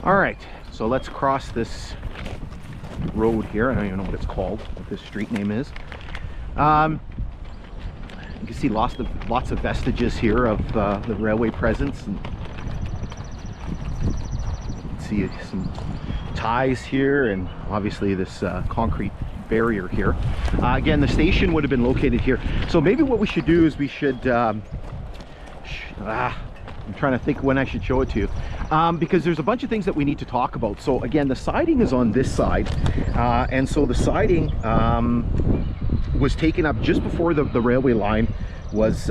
All right, so let's cross this road here. I don't even know what it's called, what this street name is. You can see lots of vestiges here of the railway presence. And you can see some ties here, and obviously this concrete barrier here. Again, the station would have been located here. So maybe what we should do is we should I'm trying to think when I should show it to you, because there's a bunch of things that we need to talk about. So again, the siding is on this side, and so the siding was taken up just before the railway line was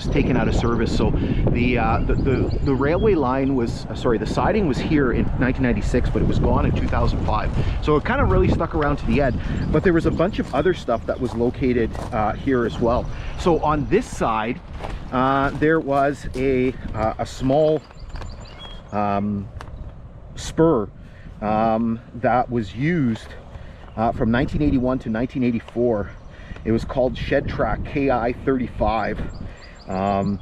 taken out of service. So the railway line was the siding was here in 1996, but it was gone in 2005. So it kind of really stuck around to the end. But there was a bunch of other stuff that was located here as well. So on this side, there was a small spur that was used from 1981 to 1984. It was called Shed Track KI 35. And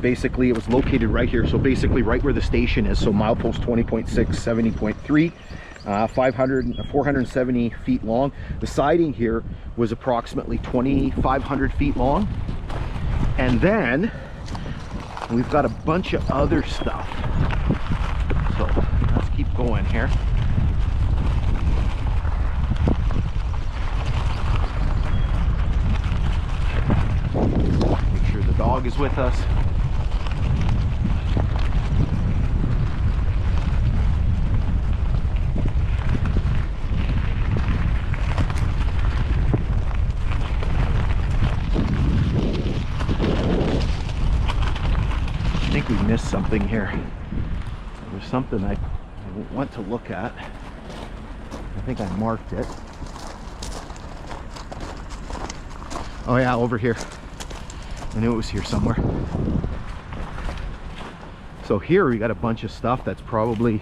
basically it was located right here, so basically right where the station is. So milepost 20.6, 70.3, 470 feet long. The siding here was approximately 2,500 feet long. And then we've got a bunch of other stuff. So let's keep going here. Make sure the dog is with us. I think we missed something here. There's something I want to look at. I think I marked it. Oh yeah, over here. I knew it was here somewhere. So here we got a bunch of stuff that's probably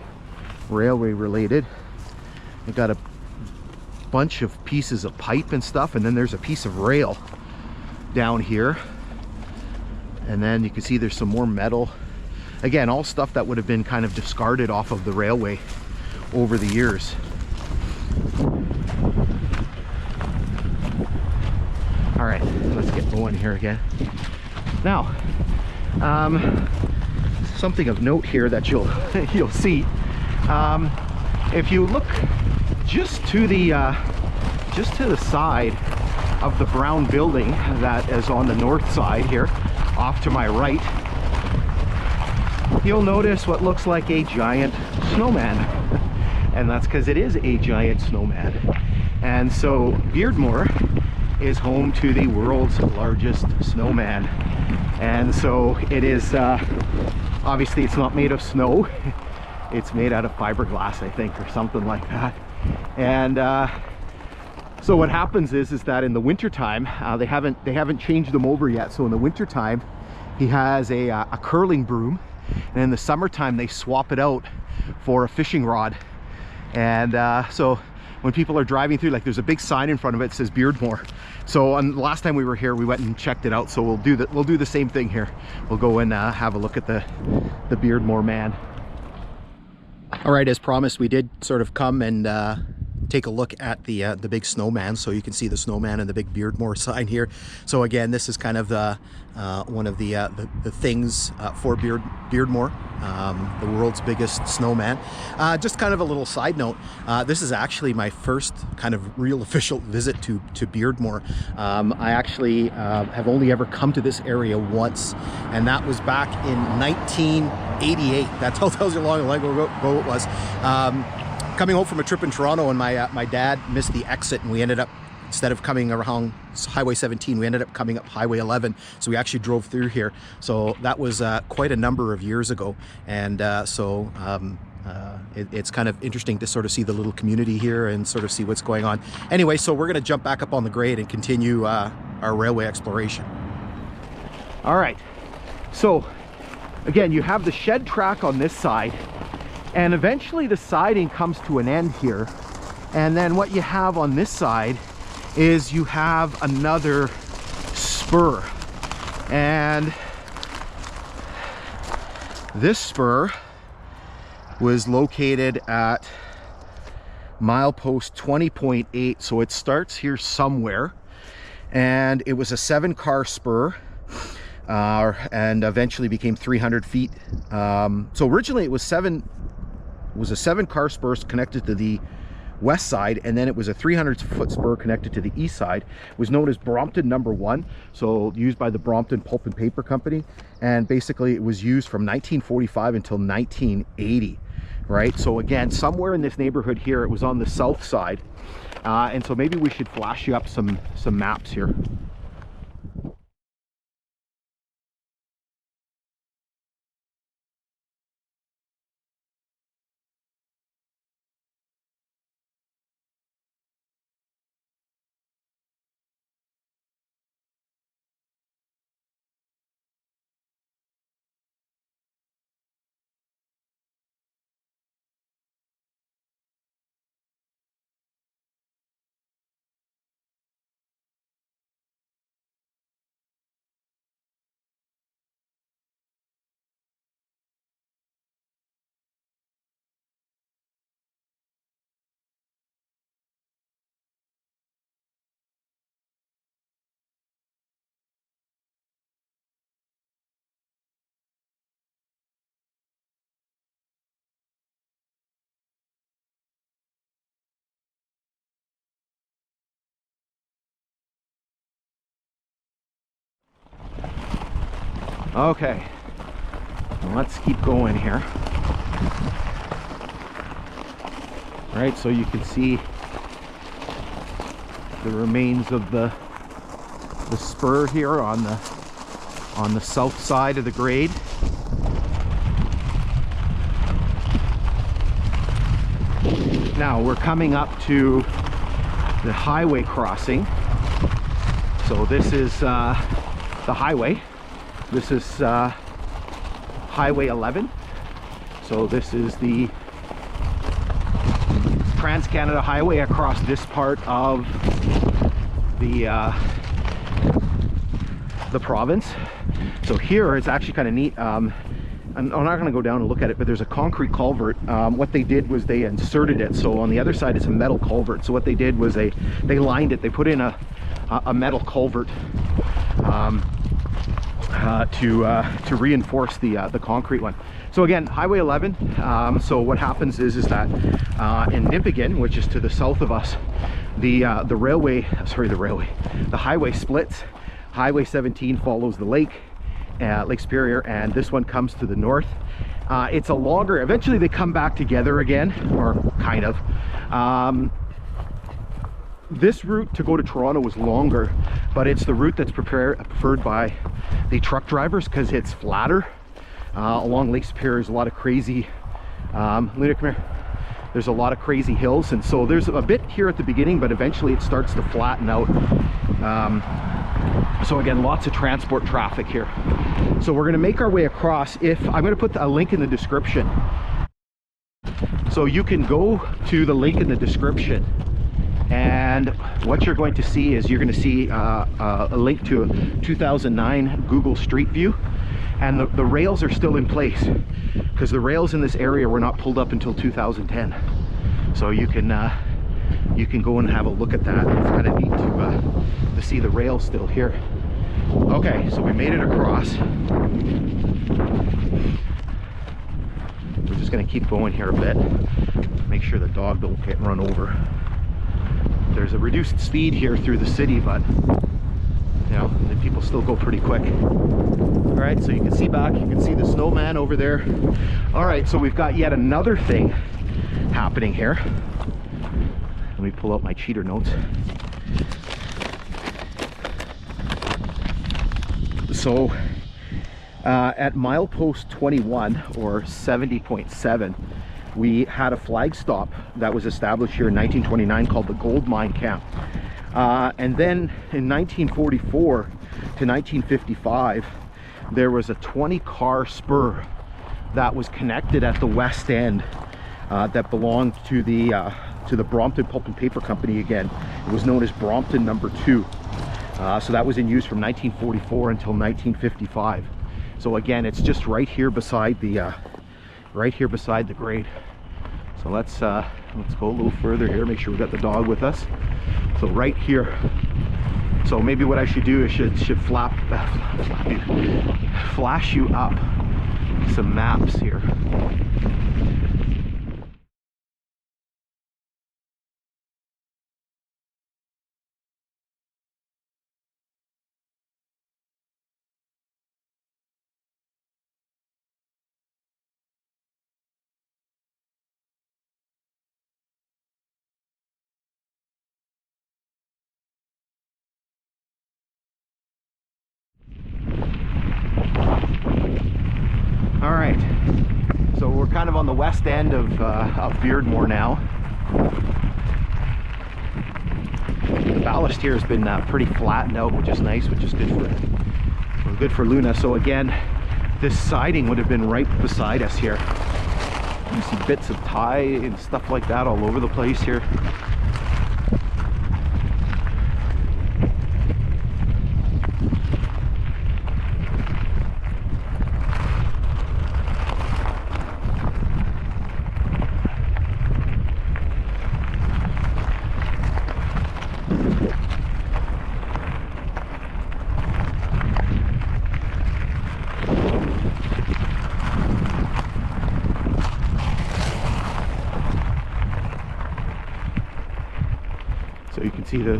railway related. We got a bunch of pieces of pipe and stuff, and then there's a piece of rail down here. And then you can see there's some more metal. Again, all stuff that would have been kind of discarded off of the railway over the years. All right, let's get going here again. Now, something of note here that you'll see. If you look just to the side of the brown building that is on the north side here, off to my right, you'll notice what looks like a giant snowman. And that's because it is a giant snowman. And so Beardmore is home to the world's largest snowman. And so it is, obviously it's not made of snow. It's made out of fiberglass, I think, or something like that. And so what happens is that in the wintertime, they haven't changed them over yet. So in the wintertime, he has a curling broom, and in the summertime they swap it out for a fishing rod. And so when people are driving through, like, there's a big sign in front of it that says Beardmore. So on the last time we were here, we went and checked it out. So we'll do the same thing here. We'll go and have a look at the Beardmore man. All right, as promised, we did sort of come and take a look at the big snowman. So you can see the snowman and the big Beardmore sign here. So again, this is kind of one of the things for Beardmore, the world's biggest snowman. Just kind of a little side note, this is actually my first kind of real official visit to Beardmore. I actually have only ever come to this area once, and that was back in 1988. That tells you how long ago it was. Coming home from a trip in Toronto, and my dad missed the exit, and we ended up, instead of coming around Highway 17, we ended up coming up Highway 11. So we actually drove through here. So that was quite a number of years ago. And it's kind of interesting to sort of see the little community here and sort of see what's going on. Anyway, so we're going to jump back up on the grade and continue our railway exploration. All right. So again, you have the shed track on this side, and eventually the siding comes to an end here. And then what you have on this side is you have another spur. And this spur was located at milepost 20.8, so it starts here somewhere, and it was a 7-car spur, and eventually became 300 feet. So originally it was a 7-car spur connected to the west side, and then it was a 300-foot spur connected to the east side. It was known as Brompton #1, so used by the Brompton Pulp and Paper Company, and basically it was used from 1945 until 1980, right? So again, somewhere in this neighborhood here, it was on the south side, and so maybe we should flash you up some maps here. Okay, let's keep going here. All right, so you can see the remains of the spur here on the south side of the grade. Now we're coming up to the highway crossing. So this is the highway. This is Highway 11. So this is the Trans-Canada Highway across this part of the province. So here it's actually kind of neat. I'm not going to go down and look at it, but there's a concrete culvert. What they did was they inserted it. So on the other side it's a metal culvert. So what they did was they lined it. They put in a metal culvert to reinforce the concrete one. So again, Highway 11. So what happens is that in Nippigan, which is to the south of us, the highway splits. Highway 17 follows the lake, Lake Superior, and this one comes to the north. It's a longer. Eventually they come back together again, or kind of. This route to go to Toronto was longer, but it's the route that's preferred by the truck drivers because it's flatter. Along Lake Superior, there's a lot of crazy, Luna, come here. There's a lot of crazy hills, and so there's a bit here at the beginning, but eventually it starts to flatten out. So again, lots of transport traffic here. So we're going to make our way across. I'm going to put a link in the description, so you can go to the link in the description. And what you're going to see is you're going to see a link to a 2009 Google Streetview, and the rails are still in place because the rails in this area were not pulled up until 2010. So you can go and have a look at that. It's kind of neat to see the rails still here. Okay, so we made it across. We're just going to keep going here a bit. Make sure the dog don't get run over. There's a reduced speed here through the city, but you know, the people still go pretty quick. All right, so you can see back, you can see the snowman over there. All right, so we've got yet another thing happening here. Let me pull out my cheater notes. So at milepost 21, or 70.7, we had a flag stop that was established here in 1929 called the Gold Mine Camp. And then in 1944 to 1955, there was a 20-car spur that was connected at the west end that belonged to the Brompton Pulp and Paper Company again. It was known as Brompton #2. So that was in use from 1944 until 1955. So again, it's just right here beside the right here beside the grade. So let's go a little further here, make sure we got the dog with us. So right here. So maybe what I should do is should flash you up some maps here. All right, so we're kind of on the west end of Beardmore now. The ballast here has been pretty flattened out, which is nice, which is good for Luna. So again, this siding would have been right beside us here. You see bits of tie and stuff like that all over the place here. So you can see the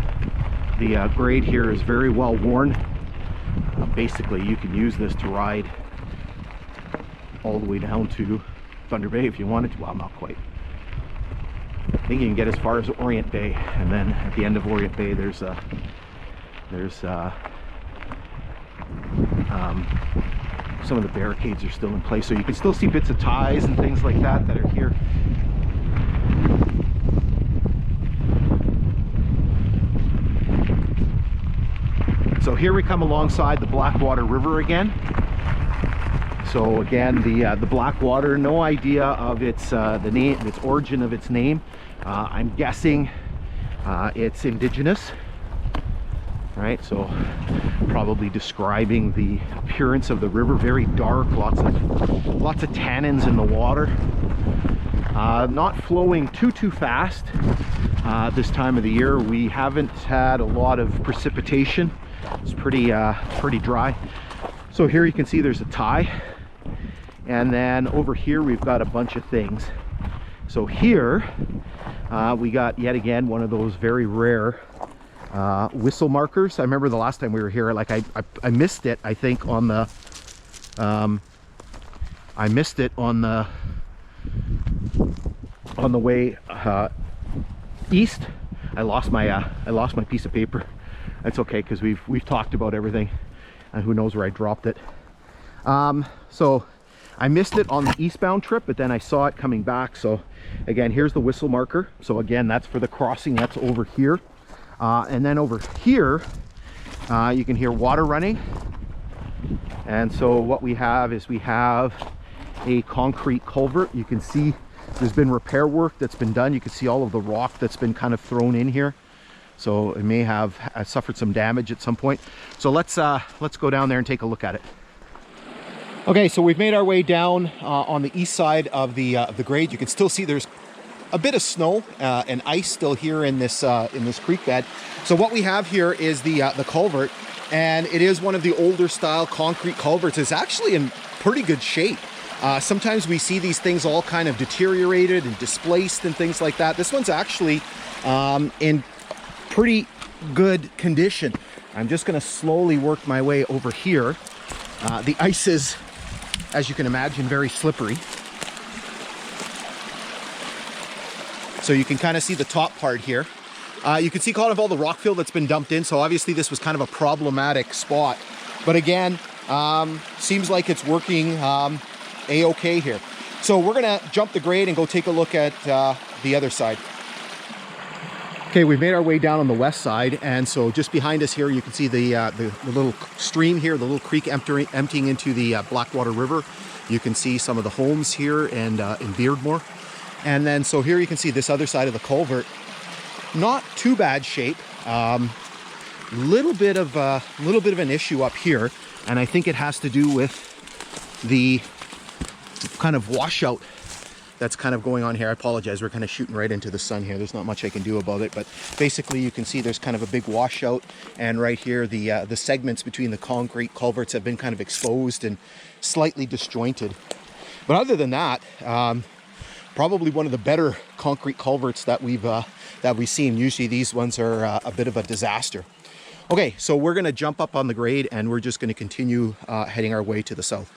grade here is very well worn. Basically, you can use this to ride all the way down to Thunder Bay if you wanted to. Well, not quite. I think you can get as far as Orient Bay, and then at the end of Orient Bay, there's some of the barricades are still in place, so you can still see bits of ties and things like that that are here. So here we come alongside the Blackwater River again. So again, the Blackwater, no idea of its the name, its origin of its name. I'm guessing it's indigenous, right? So probably describing the appearance of the river, very dark, lots of tannins in the water. Not flowing too fast this time of the year. We haven't had a lot of precipitation. It's pretty dry. So here you can see there's a tie, and then over here we've got a bunch of things. So here we got yet again one of those very rare whistle markers. I remember the last time we were here, like I missed it, I think, on the on the way east. I lost my piece of paper. That's okay, because we've talked about everything, and who knows where I dropped it. So I missed it on the eastbound trip, but then I saw it coming back. So again, here's the whistle marker. So again, that's for the crossing. That's over here, and then over here you can hear water running. And so what we have is we have a concrete culvert. You can see there's been repair work that's been done. You can see all of the rock that's been kind of thrown in here. So it may have suffered some damage at some point. So let's go down there and take a look at it. Okay, so we've made our way down on the east side of the grade. You can still see there's a bit of snow and ice still here in this creek bed. So what we have here is the culvert, and it is one of the older style concrete culverts. It's actually in pretty good shape. Sometimes we see these things all kind of deteriorated and displaced and things like that. This one's actually in pretty good condition. I'm just going to slowly work my way over here. The ice is, as you can imagine, very slippery. So you can kind of see the top part here. You can see kind of all the rock fill that's been dumped in. So obviously this was kind of a problematic spot. But again, seems like it's working a-okay here. So we're going to jump the grade and go take a look at the other side. Okay, we've made our way down on the west side, and so just behind us here you can see the little stream here, the little creek emptying into the Blackwater River. You can see some of the homes here and in Beardmore. And then so here you can see this other side of the culvert. Not too bad shape. Little bit of an issue up here, and I think it has to do with the kind of washout that's kind of going on here. I apologize, we're kind of shooting right into the sun here. There's not much I can do about it, but basically you can see there's kind of a big washout, and right here the segments between the concrete culverts have been kind of exposed and slightly disjointed. But other than that, probably one of the better concrete culverts that we've seen. Usually these ones are a bit of a disaster. Okay, so we're going to jump up on the grade and we're just going to continue heading our way to the south.